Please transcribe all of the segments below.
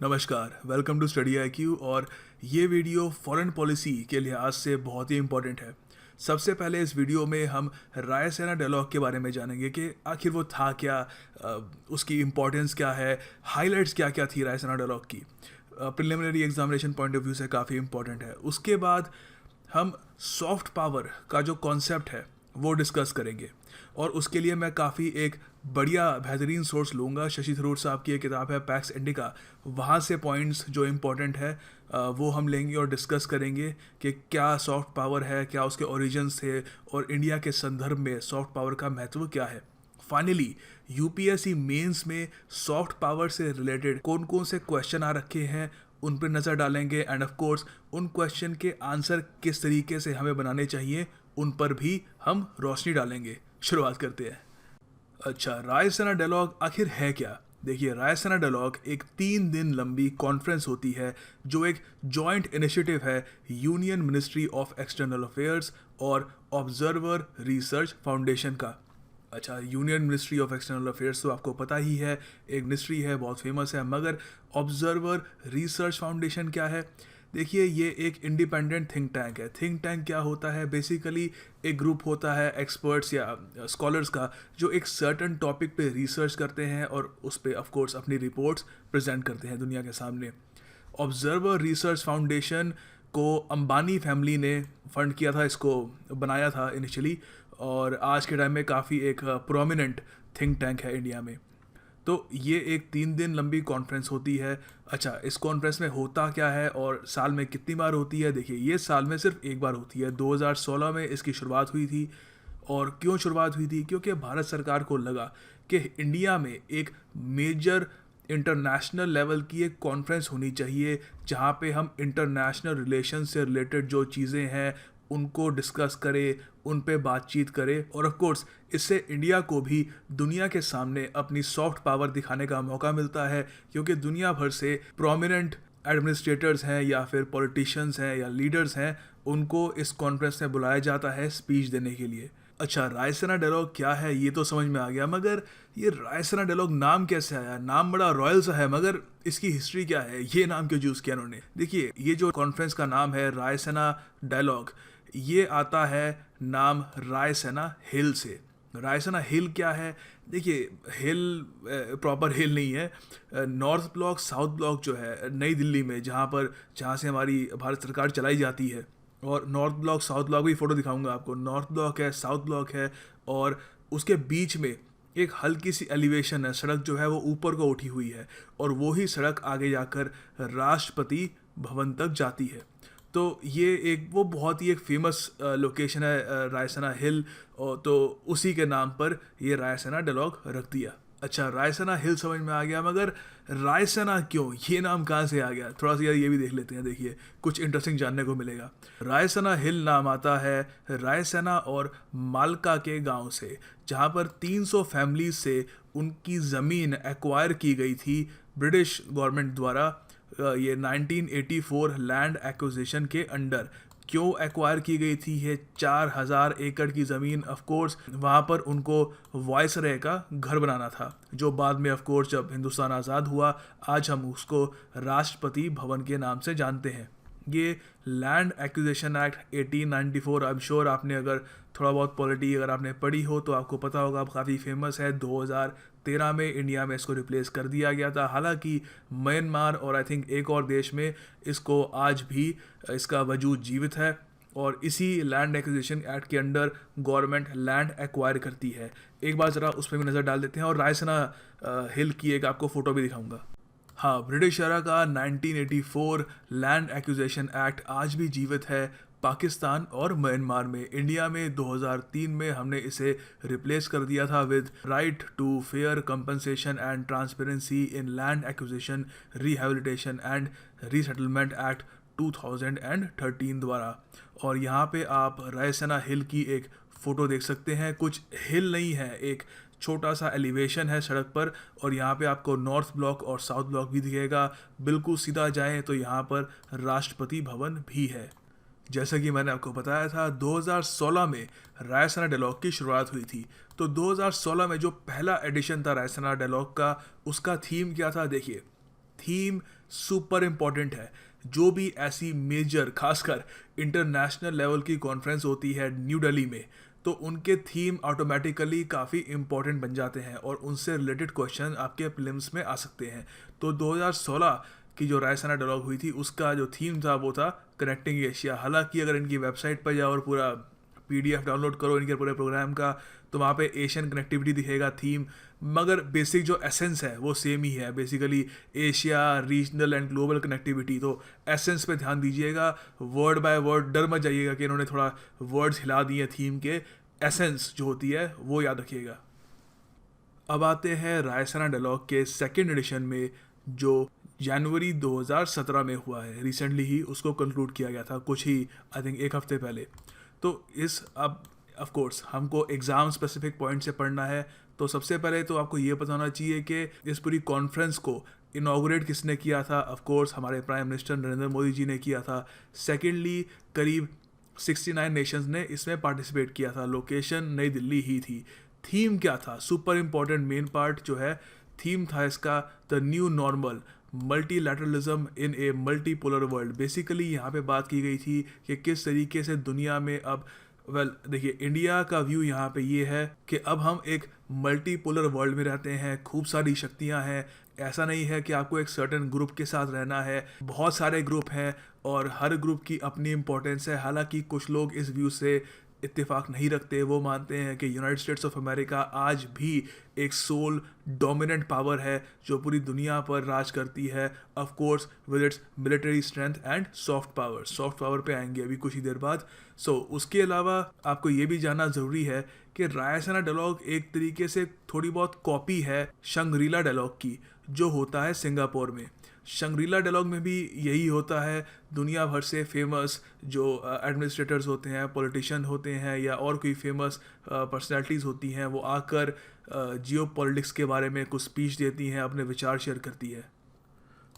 नमस्कार, welcome to study IQ. और ये वीडियो फॉरेन पॉलिसी के लिहाज से बहुत ही इम्पोर्टेंट है। सबसे पहले इस वीडियो में हम रायसीना डायलॉग के बारे में जानेंगे कि आखिर वो था क्या, उसकी इम्पोर्टेंस क्या है, हाइलाइट्स क्या क्या थी रायसीना डायलॉग की। Preliminary examination point of view से काफ़ी इम्पोर्टेंट है। उसके बाद हम सॉफ्ट पावर का जो कॉन्सेप्ट है वो डिस्कस करेंगे, और उसके लिए मैं काफ़ी एक बढ़िया बेहतरीन सोर्स लूँगा। शशि थरूर साहब की एक किताब है पैक्स इंडिका, वहाँ से पॉइंट्स जो इम्पोर्टेंट है वो हम लेंगे और डिस्कस करेंगे कि क्या सॉफ्ट पावर है, क्या उसके ओरिजिन्स थे, और इंडिया के संदर्भ में सॉफ्ट पावर का महत्व क्या है। फाइनली यूपीएससी मेंस में सॉफ्ट पावर से रिलेटेड कौन कौन से क्वेश्चन आ रखे हैं उन पर नज़र डालेंगे, एंड ऑफ कोर्स उन क्वेश्चन के आंसर किस तरीके से हमें बनाने चाहिए उन पर भी हम रोशनी डालेंगे। शुरुआत करते हैं। अच्छा, रायसीना डायलॉग आखिर है क्या? देखिए, रायसीना डायलॉग एक 3 दिन लंबी कॉन्फ्रेंस होती है जो एक जॉइंट इनिशिएटिव है union ministry of external affairs और ऑब्जर्वर रिसर्च फाउंडेशन का। अच्छा, union ministry of external affairs तो आपको पता ही है, एक मिनिस्ट्री है, बहुत फेमस है। मगर ऑब्जर्वर रिसर्च फाउंडेशन क्या है? देखिए, ये एक इंडिपेंडेंट थिंक टैंक है। थिंक टैंक क्या होता है? बेसिकली एक ग्रुप होता है एक्सपर्ट्स या स्कॉलर्स का जो एक सर्टन टॉपिक पे रिसर्च करते हैं और उस पर ऑफ कोर्स अपनी रिपोर्ट्स प्रेजेंट करते हैं दुनिया के सामने। ऑब्जर्वर रिसर्च फाउंडेशन को अंबानी फैमिली ने फंड किया था, इसको बनाया था इनिशियली, और आज के टाइम में काफ़ी एक प्रोमिनेंट थिंक टैंक है इंडिया में। तो ये एक 3 दिन लंबी कॉन्फ्रेंस होती है। अच्छा, इस कॉन्फ्रेंस में होता क्या है और साल में कितनी बार होती है? देखिए, ये साल में सिर्फ एक बार होती है। 2016 में इसकी शुरुआत हुई थी। और क्यों शुरुआत हुई थी? क्योंकि भारत सरकार को लगा कि इंडिया में एक मेजर इंटरनेशनल लेवल की एक कॉन्फ्रेंस होनी चाहिए जहाँ पे हम इंटरनेशनल रिलेशन से रिलेटेड जो चीज़ें हैं उनको डिस्कस करें, उन पे बातचीत करें, और ऑफ कोर्स इससे इंडिया को भी दुनिया के सामने अपनी सॉफ्ट पावर दिखाने का मौका मिलता है, क्योंकि दुनिया भर से प्रोमिनेंट एडमिनिस्ट्रेटर्स हैं या फिर पॉलिटिशियंस हैं या लीडर्स हैं, उनको इस कॉन्फ्रेंस में बुलाया जाता है स्पीच देने के लिए। अच्छा, रायसीना डायलॉग क्या है ये तो समझ में आ गया, मगर ये रायसीना डायलॉग नाम कैसे आया? नाम बड़ा रॉयल सा है, मगर इसकी हिस्ट्री क्या है? ये नाम क्यों चूज़ किया उन्होंने? देखिए, ये जो कॉन्फ्रेंस का नाम है रायसीना डायलॉग, ये आता है नाम रायसीना हिल से। रायसीना हिल क्या है? देखिए, हिल प्रॉपर हिल नहीं है। नॉर्थ ब्लॉक साउथ ब्लॉक जो है नई दिल्ली में, जहाँ से हमारी भारत सरकार चलाई जाती है, और नॉर्थ ब्लॉक साउथ ब्लॉक भी फ़ोटो दिखाऊंगा आपको। नॉर्थ ब्लॉक है, साउथ ब्लॉक है, और उसके बीच में एक हल्की सी एलिवेशन है। सड़क जो है वो ऊपर को उठी हुई है, और वो ही सड़क आगे जाकर राष्ट्रपति भवन तक जाती है। तो ये एक वो बहुत ही एक फेमस लोकेशन है रायसीना हिल, और तो उसी के नाम पर ये रायसीना डायलॉग रख दिया। अच्छा, रायसीना हिल समझ में आ गया, मगर रायसीना क्यों, ये नाम कहाँ से आ गया? थोड़ा सा यार ये भी देख लेते हैं। देखिए, कुछ इंटरेस्टिंग जानने को मिलेगा। रायसीना हिल नाम आता है रायसीना और मालका के गांव से, जहाँ पर 300 फैमिलीज से उनकी ज़मीन एक्वायर की गई थी ब्रिटिश गवर्नमेंट द्वारा। ये 1984 लैंड एक्विजिशन के अंडर। क्यों एक्वायर की गई थी ये 4000 एकड़ की ज़मीन? ऑफ कोर्स वहाँ पर उनको वायसराय का घर बनाना था, जो बाद में ऑफ कोर्स जब हिंदुस्तान आज़ाद हुआ, आज हम उसको राष्ट्रपति भवन के नाम से जानते हैं। ये land acquisition act 1894, I am sure आपने अगर थोड़ा बहुत पॉलिटी अगर आपने पढ़ी हो तो आपको पता होगा, काफ़ी फेमस है। 2013 में इंडिया में इसको रिप्लेस कर दिया गया था। हालांकि म्यांमार और आई थिंक एक और देश में इसको आज भी इसका वजूद जीवित है, और इसी लैंड एक्विजिशन एक्ट के अंडर गवर्नमेंट लैंड एक्वायर करती है। एक बार ज़रा उस पर भी नज़र डाल देते हैं, और रायसीना हिल की एक आपको फ़ोटो भी दिखाऊंगा। हाँ, ब्रिटिश एरा का 1984 लैंड एक्विजिशन एक्ट आज भी जीवित है पाकिस्तान और म्यांमार में। इंडिया में 2003 में हमने इसे रिप्लेस कर दिया था with right to fair compensation and transparency in land acquisition rehabilitation and resettlement act 2013 द्वारा। और यहाँ पे आप रायसीना हिल की एक फ़ोटो देख सकते हैं। कुछ हिल नहीं है, एक छोटा सा एलिवेशन है सड़क पर, और यहाँ पे आपको नॉर्थ ब्लॉक और साउथ ब्लॉक भी दिखेगा। बिल्कुल सीधा जाएं तो यहाँ पर राष्ट्रपति भवन भी है। जैसा कि मैंने आपको बताया था, 2016 में रायसीना डायलॉग की शुरुआत हुई थी। तो 2016 में जो पहला एडिशन था रायसीना डायलॉग का, उसका थीम क्या था? देखिए, थीम सुपर इम्पॉर्टेंट है। जो भी ऐसी मेजर खासकर इंटरनेशनल लेवल की कॉन्फ्रेंस होती है न्यू दिल्ली में, तो उनके थीम ऑटोमेटिकली काफ़ी इंपॉर्टेंट बन जाते हैं और उनसे रिलेटेड क्वेश्चन आपके प्रीलिम्स में आ सकते हैं। तो 2016 की जो रायसीना डायलॉग हुई थी उसका जो थीम था वो था कनेक्टिंग एशिया। हालांकि अगर इनकी वेबसाइट पर जाओ और पूरा पीडीएफ डाउनलोड करो इनके पूरे प्रोग्राम का, तो वहाँ पे एशियन कनेक्टिविटी दिखेगा थीम, मगर बेसिक जो एसेंस है वो सेम ही है, basically Asia regional and global connectivity. तो एसेंस पे ध्यान दीजिएगा, वर्ड बाय वर्ड डर मत जाइएगा कि इन्होंने थोड़ा वर्ड्स हिला दिए थीम के, एसेंस जो होती है वो याद रखिएगा। अब आते हैं रायसीना डायलॉग के सेकेंड एडिशन में, जो जनवरी 2017 में हुआ है। रिसेंटली ही उसको कंक्लूड किया गया था, कुछ ही आई थिंक एक हफ्ते पहले। तो इस अब ऑफ कोर्स हमको एग्ज़ाम स्पेसिफिक पॉइंट से पढ़ना है, तो सबसे पहले तो आपको ये पता होना चाहिए कि इस पूरी कॉन्फ्रेंस को इनाग्रेट किसने किया था। ऑफ कोर्स हमारे प्राइम मिनिस्टर नरेंद्र मोदी जी ने किया था। सेकेंडली करीब 69 नेशंस ने इसमें पार्टिसिपेट किया था। लोकेशन नई दिल्ली ही थी। थीम क्या था, सुपर इम्पॉर्टेंट मेन पार्ट जो है, थीम था इसका the new normal, multilateralism in A multipolar world. Basically यहाँ पे बात की गई थी कि किस तरीके से दुनिया में अब देखिए इंडिया का व्यू यहाँ पे ये है कि अब हम एक मल्टीपोलर वर्ल्ड में रहते हैं, खूब सारी शक्तियाँ हैं। ऐसा नहीं है कि आपको एक सर्टेन ग्रुप के साथ रहना है, बहुत सारे ग्रुप हैं और हर ग्रुप की अपनी इम्पोर्टेंस है। हालांकि कुछ लोग इस व्यू से इत्तेफाक नहीं रखते, वो मानते हैं कि यूनाइटेड स्टेट्स ऑफ अमेरिका आज भी एक सोल डोमिनेंट पावर है जो पूरी दुनिया पर राज करती है, of course with its military strength and soft power पे आएंगे अभी कुछ ही देर बाद। उसके अलावा आपको ये भी जानना ज़रूरी है कि रायसीना डायलॉग एक तरीके से थोड़ी बहुत कॉपी है शंग्रीला डायलॉग की, जो होता है सिंगापुर में। शंग्रीला डायलॉग में भी यही होता है, दुनिया भर से फेमस जो एडमिनिस्ट्रेटर्स होते हैं, पॉलिटिशियन होते हैं या और कोई फेमस पर्सनैलिटीज़ होती हैं, वो आकर जियो पॉलिटिक्स के बारे में कुछ स्पीच देती हैं, अपने विचार शेयर करती है।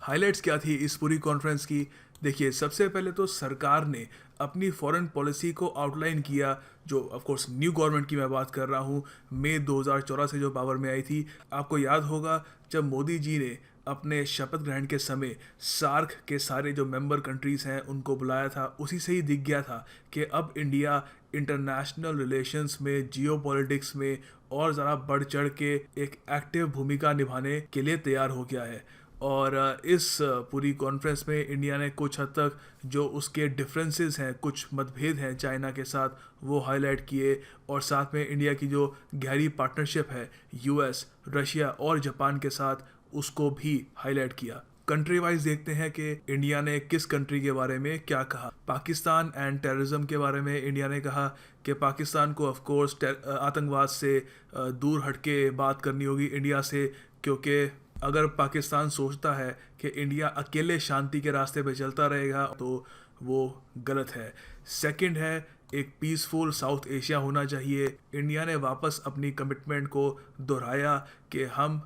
हाइलाइट्स क्या थी इस पूरी कॉन्फ्रेंस की? देखिए, सबसे पहले तो सरकार ने अपनी फॉरेन पॉलिसी को आउटलाइन किया, जो ऑफ कोर्स न्यू गवर्नमेंट की मैं बात कर रहा हूँ, मई 2014 से जो पावर में आई थी। आपको याद होगा जब मोदी जी ने अपने शपथ ग्रहण के समय सार्क के सारे जो मेंबर कंट्रीज़ हैं उनको बुलाया था, उसी से ही दिख गया था कि अब इंडिया इंटरनेशनल रिलेशंस में, जियो पॉलिटिक्स में और ज़रा बढ़ चढ़ के एक एक्टिव भूमिका निभाने के लिए तैयार हो गया है। और इस पूरी कॉन्फ्रेंस में इंडिया ने कुछ हद तक जो उसके डिफरेंसेस हैं, कुछ मतभेद हैं चाइना के साथ, वो हाईलाइट किए, और साथ में इंडिया की जो गहरी पार्टनरशिप है यूएस, रशिया और जापान के साथ, उसको भी हाईलाइट किया। कंट्री वाइज देखते हैं कि इंडिया ने किस कंट्री के बारे में क्या कहा। पाकिस्तान एंड टेररिज्म के बारे में इंडिया ने कहा कि पाकिस्तान को ऑफ कोर्स आतंकवाद से दूर हटके बात करनी होगी इंडिया से, क्योंकि अगर पाकिस्तान सोचता है कि इंडिया अकेले शांति के रास्ते पे चलता रहेगा तो वो गलत है। सेकंड है, एक पीसफुल साउथ एशिया होना चाहिए। इंडिया ने वापस अपनी कमिटमेंट को दोहराया कि हम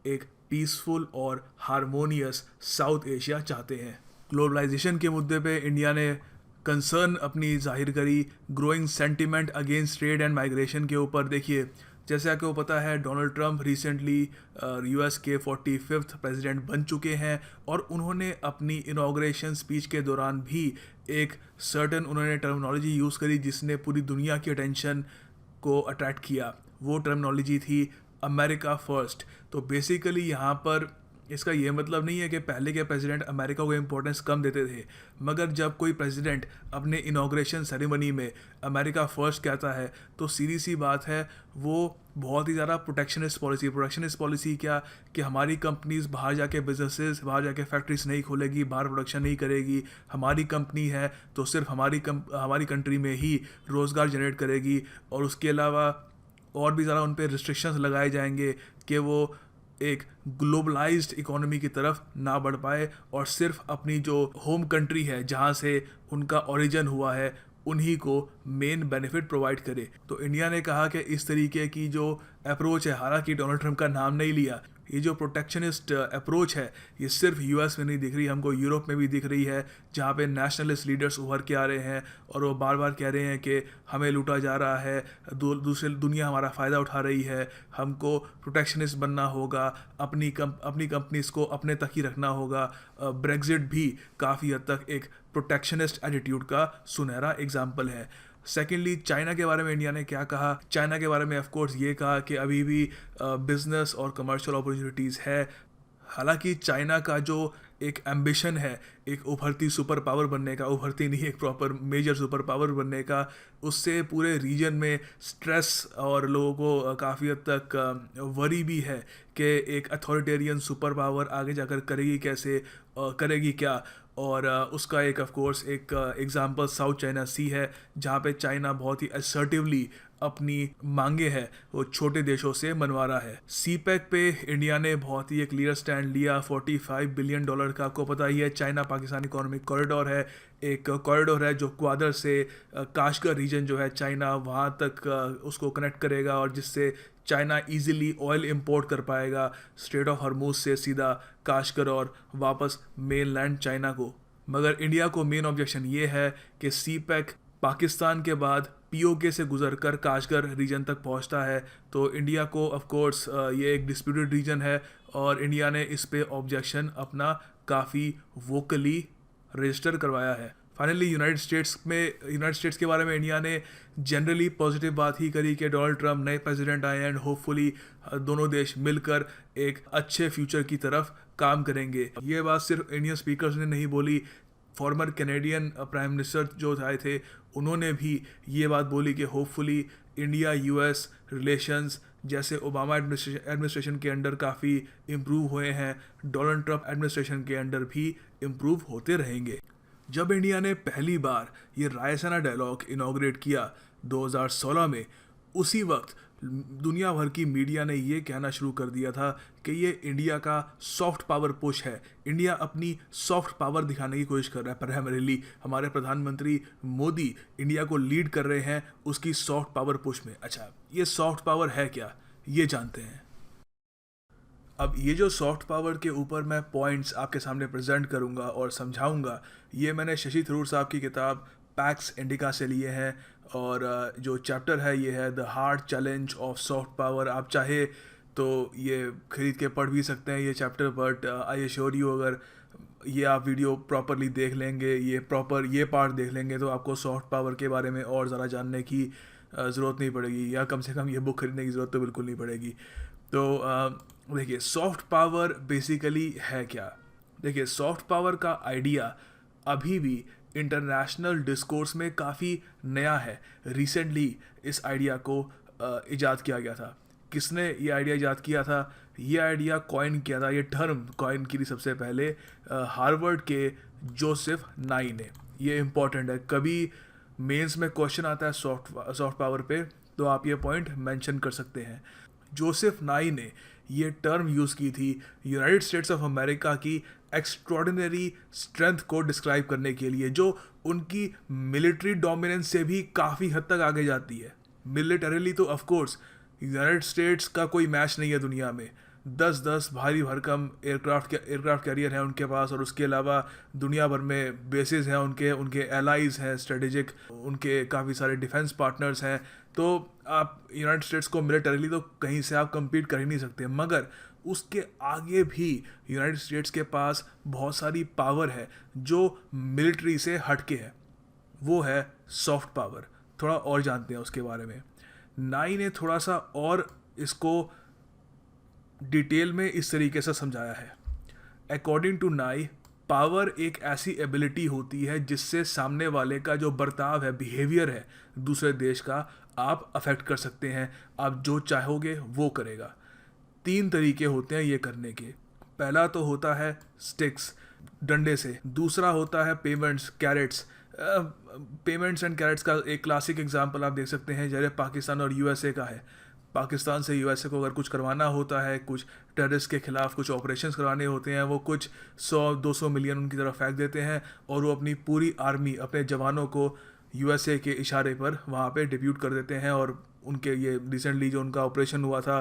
एक पीसफुल और हारमोनियस साउथ एशिया चाहते हैं। ग्लोबलाइजेशन के मुद्दे पे इंडिया ने कंसर्न अपनी जाहिर करी, growing sentiment against trade and migration के ऊपर। देखिए, जैसे आपको पता है डोनाल्ड ट्रंप रिसेंटली यूएस के 45th प्रेसिडेंट बन चुके हैं, और उन्होंने अपनी इनॉग्रेशन स्पीच के दौरान भी एक सर्टन उन्होंने टर्मिनोलॉजी यूज़ करी जिसने पूरी दुनिया की अटेंशन को अट्रैक्ट किया। वो टर्मिनोलॉजी थी अमेरिका फर्स्ट। तो बेसिकली यहाँ पर इसका ये मतलब नहीं है कि पहले के प्रेसिडेंट अमेरिका को इम्पोर्टेंस कम देते थे, मगर जब कोई प्रेसिडेंट अपने इनॉग्रेशन सेरेमनी में अमेरिका फर्स्ट कहता है तो सीधी सी बात है वो बहुत ही ज़्यादा प्रोटेक्शनिस्ट पॉलिसी क्या कि हमारी कंपनीज बाहर जाके बिजनेसेस, बाहर जाके फैक्ट्रीज नहीं खोलेगी, बाहर प्रोडक्शन नहीं करेगी, हमारी कंपनी है तो सिर्फ हमारी कंट्री में ही रोज़गार जनरेट करेगी, और उसके अलावा और भी ज़्यादा उन पर रिस्ट्रिक्शंस लगाए जाएंगे कि वो एक ग्लोबलाइज्ड इकोनॉमी की तरफ ना बढ़ पाए और सिर्फ अपनी जो होम कंट्री है जहाँ से उनका ओरिजिन हुआ है उन्हीं को मेन बेनिफिट प्रोवाइड करे। तो इंडिया ने कहा कि इस तरीके की जो अप्रोच है, हालांकि डोनाल्ड ट्रंप का नाम नहीं लिया, ये जो प्रोटेक्शनिस्ट अप्रोच है ये सिर्फ यूएस में नहीं दिख रही, हमको यूरोप में भी दिख रही है, जहाँ पे नेशनलिस्ट लीडर्स उभर के आ रहे हैं और वो बार बार कह रहे हैं कि हमें लूटा जा रहा है, दूसरी दुनिया हमारा फ़ायदा उठा रही है, हमको प्रोटेक्शनिस्ट बनना होगा, अपनी कंपनीज को अपने तक ही रखना होगा। ब्रेग्जिट भी काफ़ी हद तक एक प्रोटेक्शनिस्ट एटीट्यूड का सुनहरा एग्जाम्पल है। सेकेंडली, चाइना के बारे में इंडिया ने क्या कहा? चाइना के बारे में ऑफ कोर्स ये कहा कि अभी भी बिजनेस और कमर्शियल अपॉर्चुनिटीज़ है। हालांकि चाइना का जो एक एम्बिशन है एक उभरती सुपर पावर बनने का, उभरती नहीं एक प्रॉपर मेजर सुपर पावर बनने का, उससे पूरे रीजन में स्ट्रेस और लोगों को काफ़ी हद तक वरी भी है कि एक अथॉरिटेरियन सुपर पावर आगे जाकर करेगी कैसे, करेगी क्या। और उसका एक ऑफ कोर्स एक एग्जांपल साउथ चाइना सी है, जहाँ पे चाइना बहुत ही असर्टिवली अपनी मांगे है वो छोटे देशों से मनवा रहा है। सीपैक पे इंडिया ने बहुत ही एक क्लियर स्टैंड लिया। $45 बिलियन का, आपको पता ही है, चाइना पाकिस्तान इकोनॉमिक कॉरिडोर है, एक कॉरिडोर है जो ग्वादर से काशगर रीजन जो है चाइना वहाँ तक उसको कनेक्ट करेगा, और जिससे चाइना इजीली ऑयल इंपोर्ट कर पाएगा स्ट्रेट ऑफ हॉर्मूज से सीधा काशगर और वापस मेनलैंड चाइना को। मगर इंडिया को मेन ऑब्जेक्शन ये है कि सीपैक पाकिस्तान के बाद पीओके से गुजरकर काशगर रीजन तक पहुंचता है, तो इंडिया को ऑफ कोर्स ये एक डिस्प्यूटेड रीजन है और इंडिया ने इस पे ऑब्जेक्शन अपना काफ़ी वोकली रजिस्टर करवाया है। फाइनली यूनाइटेड स्टेट्स के बारे में इंडिया ने जनरली पॉजिटिव बात ही करी कि डोनाल्ड ट्रम्प नए प्रेसिडेंट आए एंड होपफुली दोनों देश मिलकर एक अच्छे फ्यूचर की तरफ काम करेंगे। ये बात सिर्फ इंडियन स्पीकर्स ने नहीं बोली, फॉर्मर कैनेडियन प्राइम मिनिस्टर जो आए थे उन्होंने भी ये बात बोली कि होपफुली इंडिया यूएस रिलेशंस जैसे ओबामा एडमिनिस्ट्रेशन के अंडर काफ़ी इम्प्रूव हुए हैं, डोनाल्ड ट्रम्प एडमिनिस्ट्रेशन के अंडर भी इम्प्रूव होते रहेंगे। जब इंडिया ने पहली बार ये रायसीना डायलॉग इनॉग्रेट किया 2016 में, उसी वक्त दुनिया भर की मीडिया ने ये कहना शुरू कर दिया था कि ये इंडिया का सॉफ्ट पावर पुश है, इंडिया अपनी सॉफ्ट पावर दिखाने की कोशिश कर रहा है। प्राइमरीली हमारे प्रधानमंत्री मोदी इंडिया को लीड कर रहे हैं उसकी सॉफ्ट पावर पुश में। अच्छा, ये सॉफ्ट पावर है क्या, ये जानते हैं। अब ये जो सॉफ्ट पावर के ऊपर मैं पॉइंट्स आपके सामने प्रेजेंट करूँगा और समझाऊँगा, ये मैंने शशि थरूर साहब की किताब पैक्स इंडिका से लिए हैं, और जो चैप्टर है ये है the hard challenge of soft power. आप चाहे तो ये खरीद के पढ़ भी सकते हैं ये chapter, but I assure you अगर ये आप वीडियो प्रॉपरली देख लेंगे, ये पार्ट देख लेंगे, तो आपको सॉफ्ट पावर के बारे में और ज़्यादा जानने की ज़रूरत नहीं पड़ेगी, या कम से कम ये बुक खरीदने की ज़रूरत तो बिल्कुल नहीं पड़ेगी। तो देखिए सॉफ्ट पावर बेसिकली है क्या। देखिए सॉफ्ट पावर का आइडिया अभी भी इंटरनेशनल डिस्कोर्स में काफ़ी नया है। रिसेंटली इस आइडिया को इजाद किया गया था। किसने ये आइडिया इजाद किया था? ये आइडिया कॉइन किया था, ये टर्म कॉइन की थी सबसे पहले हार्वर्ड के जोसेफ नाई ने। ये इम्पॉर्टेंट है, कभी मेंस में क्वेश्चन आता है सॉफ्ट पावर पे तो आप ये पॉइंट मेंशन कर सकते हैं। जोसेफ नाई ने ये टर्म यूज़ की थी यूनाइटेड स्टेट्स ऑफ अमेरिका की एक्स्ट्रॉर्डिनरी स्ट्रेंथ को डिस्क्राइब करने के लिए, जो उनकी मिलिट्री डोमिनेंस से भी काफ़ी हद तक आगे जाती है। मिलिटरीली तो ऑफ कोर्स यूनाइटेड स्टेट्स का कोई मैच नहीं है दुनिया में। 10 भारी भरकम एयरक्राफ्ट कैरियर हैं उनके पास, और उसके अलावा दुनिया भर में बेसेस हैं उनके एलाइज हैं स्ट्रेटेजिक, उनके काफ़ी सारे डिफेंस पार्टनर्स हैं। तो आप यूनाइटेड स्टेट्स को मिलिटरीली तो कहीं से आप कम्पीट कर ही नहीं सकते, मगर उसके आगे भी यूनाइटेड स्टेट्स के पास बहुत सारी पावर है जो मिलिट्री से हटके है, वो है सॉफ्ट पावर। थोड़ा और जानते हैं उसके बारे में। नाई ने थोड़ा सा और इसको डिटेल में इस तरीके से समझाया है। अकॉर्डिंग टू नाई, पावर एक ऐसी एबिलिटी होती है जिससे सामने वाले का जो बर्ताव है, बिहेवियर है दूसरे देश का, आप अफेक्ट कर सकते हैं। आप जो चाहोगे वो करेगा। 3 तरीके होते हैं ये करने के। पहला तो होता है स्टिक्स, डंडे से। दूसरा होता है payments, carrots. Payments and carrots का एक क्लासिक एग्जांपल आप देख सकते हैं जैसे पाकिस्तान और यूएसए का है। पाकिस्तान से यूएसए को अगर कुछ करवाना होता है, कुछ टेररिस्ट के खिलाफ कुछ ऑपरेशंस करवाने होते हैं, वो कुछ 100-200 मिलियन उनकी तरफ फेंक देते हैं और वो अपनी पूरी आर्मी, अपने जवानों को यूएसए के इशारे पर वहाँ पे डिप्यूट कर देते हैं। और उनके ये रिसेंटली जो उनका ऑपरेशन हुआ था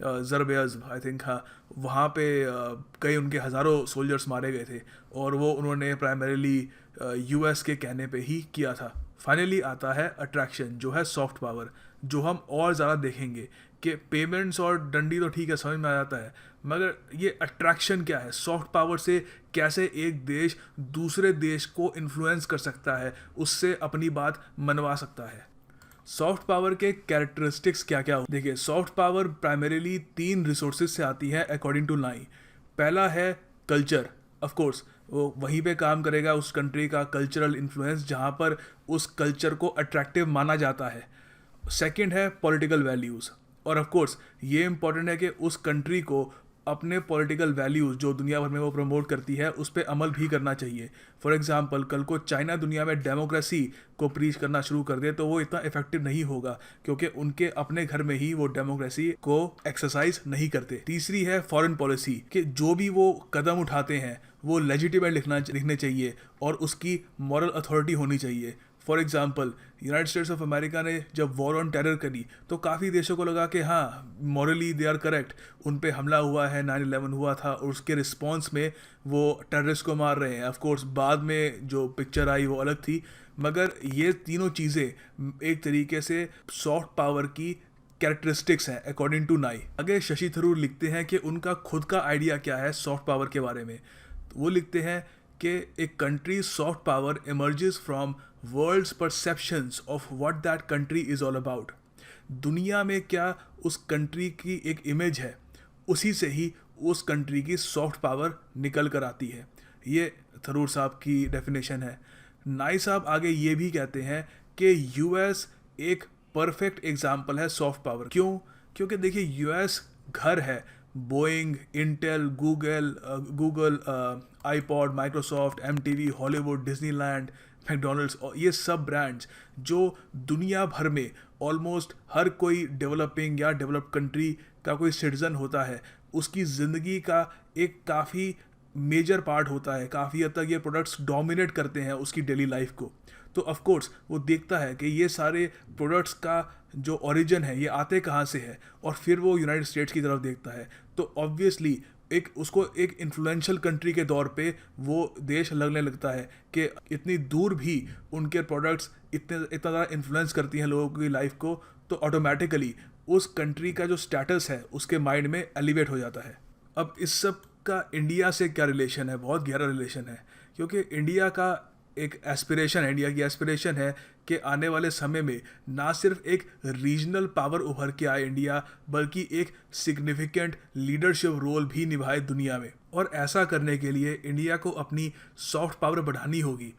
ज़रबेज़ आई थिंक, हाँ, वहाँ पे कई उनके हज़ारों सोल्जर्स मारे गए थे और वो उन्होंने प्राइमरीली यूएस के कहने पे ही किया था। फाइनली आता है अट्रैक्शन, जो है सॉफ्ट पावर, जो हम और ज़्यादा देखेंगे कि पेमेंट्स और डंडी तो ठीक है, समझ में आ जाता है, मगर ये अट्रैक्शन क्या है, सॉफ्ट पावर से कैसे एक देश दूसरे देश को इन्फ्लुएंस कर सकता है, उससे अपनी बात मनवा सकता है। सॉफ्ट पावर के कैरेक्टरिस्टिक्स क्या क्या हो, देखिए सॉफ्ट पावर प्राइमरीली 3 रिसोर्सेज से आती है अकॉर्डिंग टू नाई। पहला है कल्चर, ऑफ कोर्स वो वहीं पे काम करेगा, उस कंट्री का कल्चरल इन्फ्लुएंस जहाँ पर उस कल्चर को अट्रैक्टिव माना जाता है। सेकंड है पॉलिटिकल वैल्यूज़, और ऑफ कोर्स ये इंपॉर्टेंट है कि उस कंट्री को अपने पॉलिटिकल वैल्यूज़ जो दुनिया भर में वो प्रमोट करती है उस पर अमल भी करना चाहिए। फॉर एग्जांपल कल को चाइना दुनिया में डेमोक्रेसी को प्रीच करना शुरू कर दे तो वो इतना इफेक्टिव नहीं होगा, क्योंकि उनके अपने घर में ही वो डेमोक्रेसी को एक्सरसाइज नहीं करते। तीसरी है फॉरेन पॉलिसी, कि जो भी वो कदम उठाते हैं वो लेजिटिमेट लिखने चाहिए और उसकी मॉरल अथॉरिटी होनी चाहिए। For example United states of America ने जब वॉर ऑन टेरर करी तो काफ़ी देशों को लगा कि हाँ मॉरली दे आर करेक्ट, उन पे हमला हुआ है, 9/11 हुआ था और उसके रिस्पॉन्स में वो टेररिस्ट को मार रहे हैं। ऑफ कोर्स बाद में जो पिक्चर आई वो अलग थी, मगर ये तीनों चीज़ें एक तरीके से सॉफ्ट पावर की कैरेक्टरिस्टिक्स हैं अकॉर्डिंग टू नाई। आगे शशि थरूर लिखते हैं कि उनका खुद का आइडिया क्या है सॉफ्ट पावर के बारे में। वो लिखते हैं कि एक country soft power emerges from world's perceptions of what that country is all about. दुनिया में क्या उस कंट्री की एक इमेज है, उसी से ही उस कंट्री की सॉफ्ट पावर निकल कर आती है। ये थरूर साहब की डेफिनेशन है। नाई साहब आगे ये भी कहते हैं कि यूएस एक परफेक्ट एग्जाम्पल है सॉफ्ट पावर। क्यों? क्योंकि देखिए यूएस घर है Boeing, Intel, Google, iPod, Microsoft, MTV, Hollywood, Disneyland, McDonald's, और ये सब ब्रांड्स जो दुनिया भर में ऑलमोस्ट हर कोई डेवलपिंग या डेवलप्ड कंट्री का कोई सिटीज़न होता है उसकी ज़िंदगी का एक काफ़ी मेजर पार्ट होता है। काफ़ी हद तक ये प्रोडक्ट्स डोमिनेट करते हैं उसकी डेली लाइफ को। तो ऑफ कोर्स वो देखता है कि ये सारे प्रोडक्ट्स का जो ओरिजिन है ये आते कहाँ से है, और फिर वो यूनाइटेड स्टेट्स की तरफ देखता है। तो ऑब्वियसली एक उसको एक इन्फ्लुएंशियल कंट्री के तौर पे वो देश लगने लगता है कि इतनी दूर भी उनके प्रोडक्ट्स इतना ज़्यादा इन्फ्लुएंस करती हैं लोगों की लाइफ को, तो ऑटोमेटिकली उस कंट्री का जो स्टेटस है उसके माइंड में एलिवेट हो जाता है। अब इस सब का इंडिया से क्या रिलेशन है? बहुत गहरा रिलेशन है, क्योंकि इंडिया का एक एस्पिरेशन है, इंडिया की एस्पिरेशन है कि आने वाले समय में ना सिर्फ एक रीजनल पावर उभर के आए इंडिया, बल्कि एक सिग्निफिकेंट लीडरशिप रोल भी निभाए दुनिया में। और ऐसा करने के लिए इंडिया को अपनी सॉफ्ट पावर बढ़ानी होगी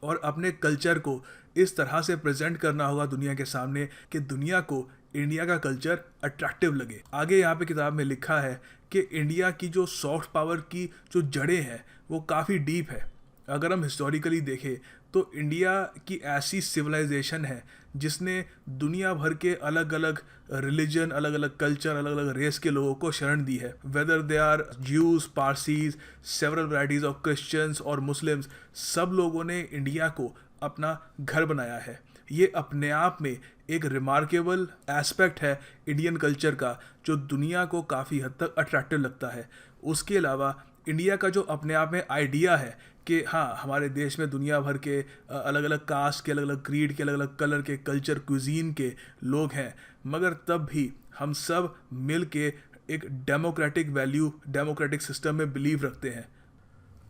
और अपने कल्चर को इस तरह से प्रेजेंट करना होगा दुनिया के सामने कि दुनिया को इंडिया का कल्चर अट्रैक्टिव लगे। आगे यहाँ पे किताब में लिखा है कि इंडिया की जो सॉफ्ट पावर की जो जड़ें हैं वो काफ़ी डीप है। अगर हम हिस्टोरिकली देखें तो इंडिया की ऐसी सिविलाइजेशन है जिसने दुनिया भर के अलग अलग रिलीजन, अलग अलग कल्चर, अलग अलग रेस के लोगों को शरण दी है। Whether they are Jews, Parsis, several varieties of Christians और मुस्लिम्स, सब लोगों ने इंडिया को अपना घर बनाया है। ये अपने आप में एक रिमार्केबल एस्पेक्ट है इंडियन कल्चर का, जो दुनिया को काफ़ी हद तक अट्रैक्टिव लगता है। उसके अलावा इंडिया का जो अपने आप में आइडिया है कि हाँ हमारे देश में दुनिया भर के अलग अलग कास्ट के, अलग अलग क्रीड के, अलग अलग कलर के, कल्चर, क्विजीन के लोग हैं, मगर तब भी हम सब मिल के एक डेमोक्रेटिक वैल्यू, डेमोक्रेटिक सिस्टम में बिलीव रखते हैं।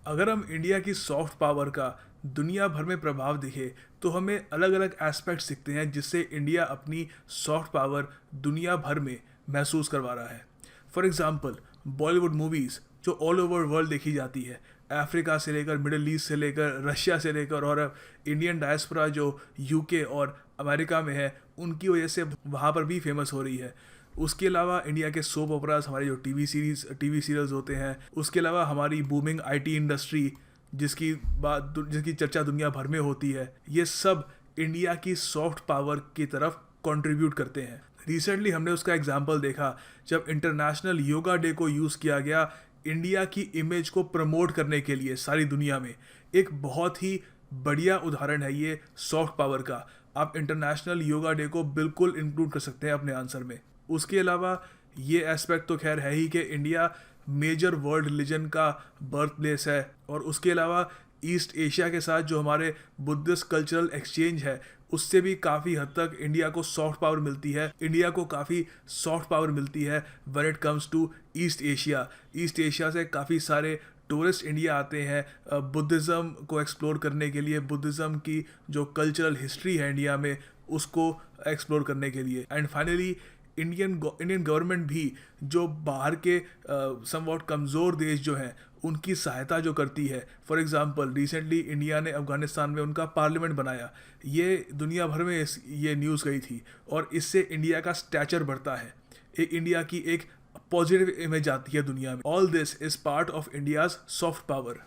अगर हम इंडिया की सॉफ्ट पावर का दुनिया भर में प्रभाव दिखे तो हमें अलग अलग एस्पेक्ट्स दिखते हैं जिससे इंडिया अपनी सॉफ्ट पावर दुनिया भर में महसूस करवा रहा है। फॉर एग्ज़ाम्पल बॉलीवुड मूवीज़ जो ऑल ओवर वर्ल्ड देखी जाती है, अफ्रीका से लेकर, मिडिल ईस्ट से लेकर, रशिया से लेकर, और इंडियन डायस्पोरा जो यूके और अमेरिका में है उनकी वजह से वहाँ पर भी फेमस हो रही है। उसके अलावा इंडिया के सोप ओपराज, हमारे जो टीवी सीरियल्स होते हैं, उसके अलावा हमारी बूमिंग आईटी इंडस्ट्री जिसकी चर्चा दुनिया भर में होती है, ये सब इंडिया की सॉफ्ट पावर की तरफ कंट्रीब्यूट करते हैं। रिसेंटली हमने उसका एग्जाम्पल देखा जब इंटरनेशनल योगा डे को यूज़ किया गया इंडिया की इमेज को प्रमोट करने के लिए सारी दुनिया में। एक बहुत ही बढ़िया उदाहरण है ये सॉफ्ट पावर का। आप इंटरनेशनल योगा डे को बिल्कुल इंक्लूड कर सकते हैं अपने आंसर में। उसके अलावा ये एस्पेक्ट तो खैर है ही कि इंडिया मेजर वर्ल्ड रिलीजन का बर्थ प्लेस है, और उसके अलावा ईस्ट एशिया के साथ जो हमारे बुद्धिस्ट कल्चरल एक्सचेंज है उससे भी काफ़ी हद तक इंडिया को सॉफ्ट पावर मिलती है। इंडिया को काफ़ी सॉफ्ट पावर मिलती है when it comes to East Asia. East Asia से काफ़ी सारे टूरिस्ट इंडिया आते हैं बुद्धिज़्म को एक्सप्लोर करने के लिए, बुद्धिज़्म की जो कल्चरल हिस्ट्री है इंडिया में उसको एक्सप्लोर करने के लिए। एंड फाइनली इंडियन गवर्नमेंट भी जो बाहर के समवॉट कमज़ोर देश जो हैं उनकी सहायता जो करती है। फॉर एग्ज़ाम्पल रिसेंटली इंडिया ने अफ़गानिस्तान में उनका पार्लियामेंट बनाया, ये दुनिया भर में ये न्यूज़ गई थी, और इससे इंडिया का स्टैचर बढ़ता है, एक इंडिया की एक पॉजिटिव इमेज आती है दुनिया में। All this is part of India's soft power.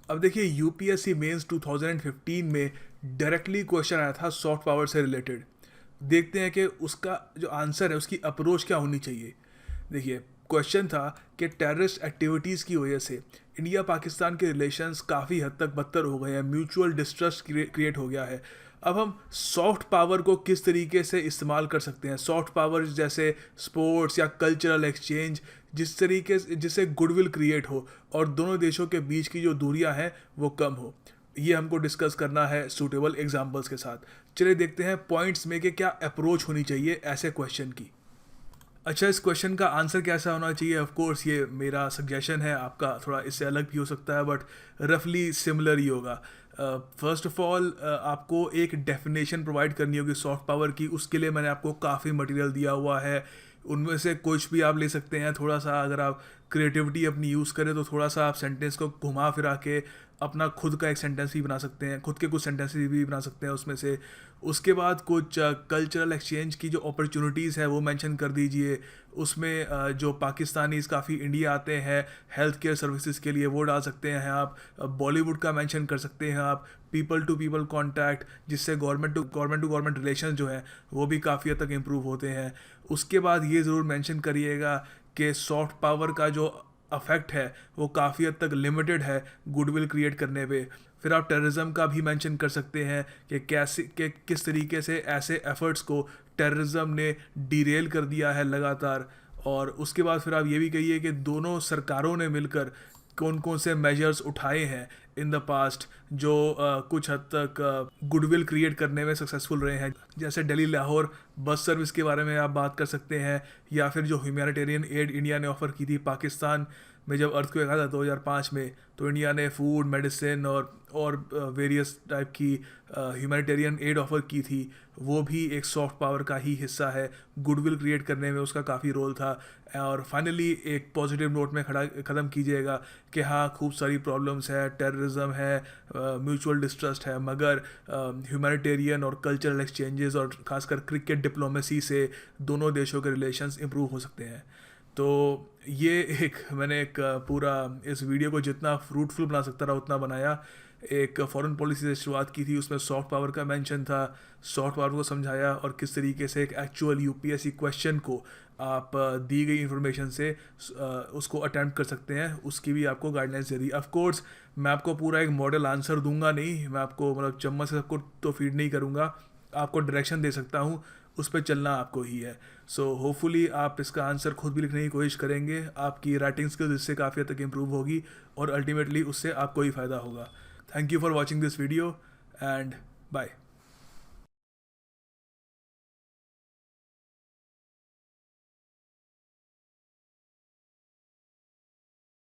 अब देखिए यूपीएससी मेंस 2015 में डायरेक्टली क्वेश्चन आया था सॉफ्ट पावर से रिलेटेड। देखते हैं कि उसका जो आंसर है उसकी अप्रोच क्या होनी चाहिए। देखिए क्वेश्चन था कि टेररिस्ट एक्टिविटीज़ की वजह से इंडिया पाकिस्तान के रिलेशंस काफ़ी हद तक बदतर हो गए हैं, म्यूचुअल डिस्ट्रस्ट क्रिएट हो गया है। अब हम सॉफ्ट पावर को किस तरीके से इस्तेमाल कर सकते हैं, सॉफ्ट पावर जैसे स्पोर्ट्स या कल्चरल एक्सचेंज, जिस तरीके से जिससे गुडविल क्रिएट हो और दोनों देशों के बीच की जो दूरियां हैं वो कम हो, ये हमको डिस्कस करना है सूटेबल एग्जांपल्स के साथ। चलिए देखते हैं पॉइंट्स में कि क्या अप्रोच होनी चाहिए ऐसे क्वेश्चन की। अच्छा, इस क्वेश्चन का आंसर कैसा होना चाहिए, ऑफ कोर्स ये मेरा सजेशन है, आपका थोड़ा इससे अलग भी हो सकता है बट रफली सिमिलर ही होगा। फर्स्ट ऑफ ऑल आपको एक डेफिनेशन प्रोवाइड करनी होगी सॉफ्ट पावर की। उसके लिए मैंने आपको काफ़ी मटेरियल दिया हुआ है, उनमें से कुछ भी आप ले सकते हैं। थोड़ा सा अगर आप क्रिएटिविटी अपनी यूज़ करें तो थोड़ा सा आप सेंटेंस को घुमा फिरा के अपना खुद का एक सेंटेंस भी बना सकते हैं, खुद के कुछ सेंटेंसेस भी बना सकते हैं उसमें से। उसके बाद कुछ कल्चरल एक्सचेंज की जो अपॉर्चुनिटीज़ है वो मेंशन कर दीजिए। उसमें जो पाकिस्तानीज़ काफ़ी इंडिया आते हैं हेल्थ केयर सर्विसेज के लिए वो डाल सकते हैं आप। बॉलीवुड का मेंशन कर सकते हैं आप। पीपल टू पीपल कॉन्टैक्ट, जिससे गवर्नमेंट टू गवर्नमेंट रिलेशन जो है वो भी काफ़ी हद तक इम्प्रूव होते हैं। उसके बाद ये ज़रूर मेंशन करिएगा कि सॉफ्ट पावर का जो अफेक्ट है वो काफ़ी हद तक लिमिटेड है गुडविल क्रिएट करने पे। फिर आप टेररिज्म का भी मेंशन कर सकते हैं कि कैसे कि किस तरीके से ऐसे एफर्ट्स को टेररिज्म ने डिरेल कर दिया है लगातार। और उसके बाद फिर आप ये भी कहिए कि दोनों सरकारों ने मिलकर कौन कौन से मेजर्स उठाए हैं इन द पास्ट जो कुछ हद तक गुडविल क्रिएट करने में सक्सेसफुल रहे हैं। जैसे दिल्ली लाहौर बस सर्विस के बारे में आप बात कर सकते हैं, या फिर जो ह्यूमैनिटेरियन एड इंडिया ने ऑफ़र की थी पाकिस्तान में जब अर्थक्वेक आया था 2005 में, तो इंडिया ने फूड, मेडिसिन और वेरियस टाइप की ह्यूमैनिटेरियन एड ऑफ़र की थी। वो भी एक सॉफ्ट पावर का ही हिस्सा है, गुडविल क्रिएट करने में उसका काफ़ी रोल था। और फाइनली एक पॉजिटिव नोट में ख़त्म कीजिएगा कि हाँ खूब सारी प्रॉब्लम्स है, टेररिज्म है, म्यूचुअल डिस्ट्रस्ट है, मगर ह्यूमैनिटेरियन और कल्चरल एक्सचेंजेस और ख़ासकर क्रिकेट डिप्लोमेसी से दोनों देशों के रिलेशंस इम्प्रूव हो सकते हैं। तो ये मैंने एक पूरा इस वीडियो को जितना फ्रूटफुल बना सकता रहा उतना बनाया। एक फॉरेन पॉलिसी से शुरुआत की थी, उसमें सॉफ्ट पावर का मेंशन था, सॉफ्ट पावर को समझाया और किस तरीके से एक एक्चुअल यूपीएससी क्वेश्चन को आप दी गई इन्फॉर्मेशन से उसको अटैम्प्ट कर सकते हैं, उसकी भी आपको guidelines they the. Of course मैं आपको पूरा एक मॉडल आंसर दूंगा नहीं, मैं आपको मतलब चम्मच से सबको तो फीड नहीं करूँगा, आपको डायरेक्शन दे सकता हूँ, उस पर चलना आपको ही है। सो होपफुली आप इसका आंसर खुद भी लिखने की कोशिश करेंगे, आपकी राइटिंग स्किल्स इससे काफ़ी हद तक इम्प्रूव होगी और अल्टीमेटली उससे आपको ही फ़ायदा होगा। Thank you for watching this video and bye.